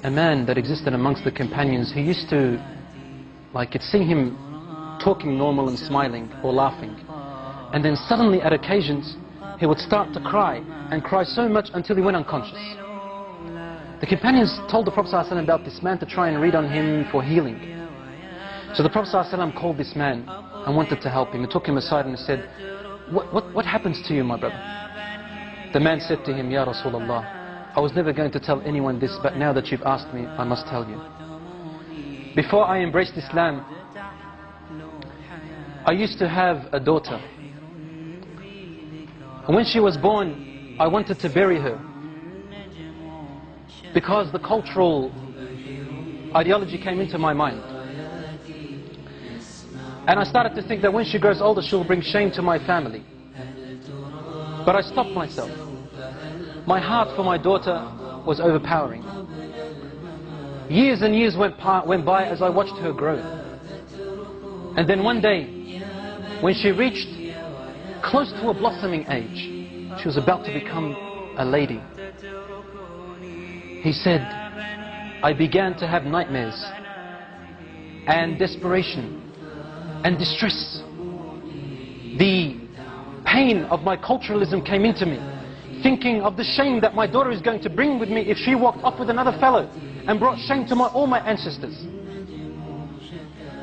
a man that existed amongst the companions who used to, you'd see him talking normal and smiling or laughing. And then suddenly at occasions, he would start to cry, and cry so much until he went unconscious. The companions told the Prophet ﷺ about this man to try and read on him for healing. So the Prophet ﷺ called this man and wanted to help him. He took him aside and said, what happens to you, my brother? The man said to him, Ya Rasulullah, I was never going to tell anyone this, but now that you've asked me, I must tell you. Before I embraced Islam, I used to have a daughter. And when she was born, I wanted to bury her, because the cultural ideology came into my mind. And I started to think that when she grows older, she'll bring shame to my family. But I stopped myself. My heart for my daughter was overpowering. Years and years went by as I watched her grow. And then one day, when she reached close to a blossoming age, she was about to become a lady. He said, I began to have nightmares and desperation and distress. The pain of my culturalism came into me, thinking of the shame that my daughter is going to bring with me if she walked off with another fellow and brought shame to all my ancestors.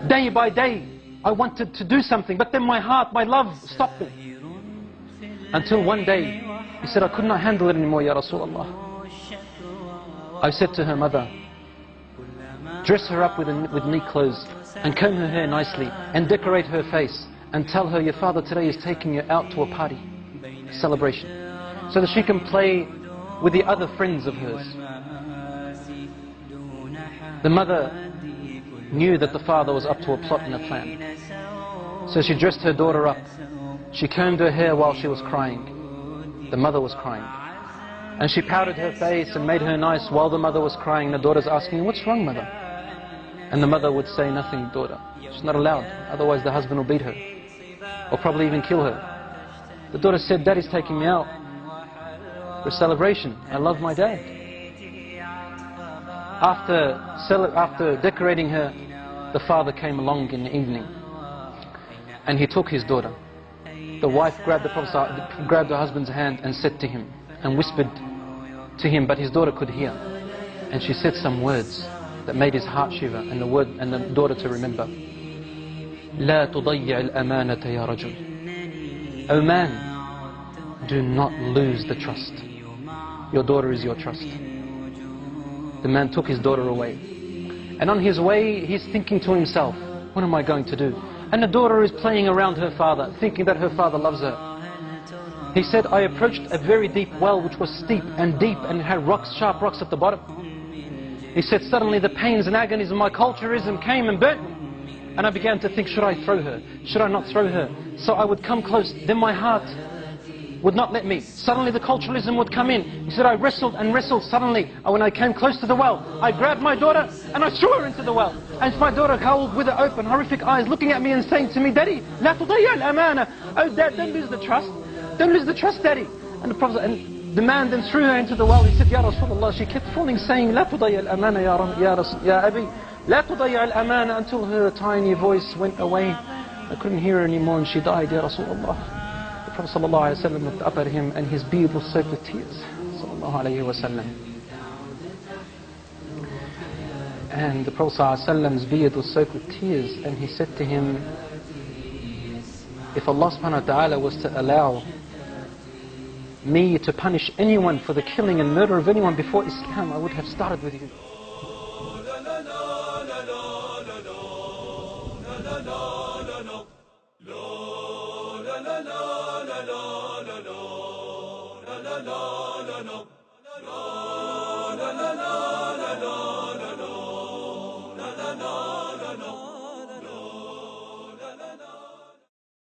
Day by day, I wanted to do something, but then my heart, my love stopped me. Until one day, he said, I could not handle it anymore, Ya Rasulullah. I said to her mother, dress her up with neat clothes and comb her hair nicely and decorate her face and tell her your father today is taking you out to a party, a celebration, so that she can play with the other friends of hers. The mother knew that the father was up to a plot and a plan. So she dressed her daughter up. She combed her hair while she was crying. The mother was crying. And she powdered her face and made her nice while the mother was crying. The daughter's asking, what's wrong, mother? And the mother would say, nothing, daughter. She's not allowed, otherwise the husband will beat her, or probably even kill her. The daughter said, Daddy's taking me out for a celebration. I love my dad. After decorating her, the father came along in the evening, and he took his daughter. The wife grabbed her husband's hand and said to him, and whispered to him, but his daughter could hear. And she said some words that made his heart shiver, and the daughter to remember. لا تضيع الأمانة يا رجل. O man, do not lose the trust. Your daughter is your trust. The man took his daughter away. And on his way, he's thinking to himself, what am I going to do? And the daughter is playing around her father, thinking that her father loves her. He said, I approached a very deep well which was steep and deep and had rocks, sharp rocks at the bottom. He said, suddenly the pains and agonies of my culturism came and burnt me. And I began to think, should I throw her? Should I not throw her? So I would come close, then my heart would not let me. Suddenly the culturalism would come in. He said, I wrestled and wrestled. Suddenly, when I came close to the well, I grabbed my daughter and I threw her into the well. And my daughter howled with her open, horrific eyes, looking at me and saying to me, Daddy, لا تضيع الأمانة. Oh Dad, don't lose the trust. Don't lose the trust, Daddy. And the man then threw her into the well. He said, Ya Rasulullah. She kept falling, saying, لا تضيع الأمانة يا أبي. لا تضيع الأمانة, until her tiny voice went away. I couldn't hear her anymore and she died, Ya Rasulullah. The Prophet ﷺ looked up at him and his beard was soaked with tears. And the Prophet ﷺ's beard was soaked with tears, and he said to him, if Allah subhanahu wa ta'ala was to allow me to punish anyone for the killing and murder of anyone before Islam, I would have started with you. No.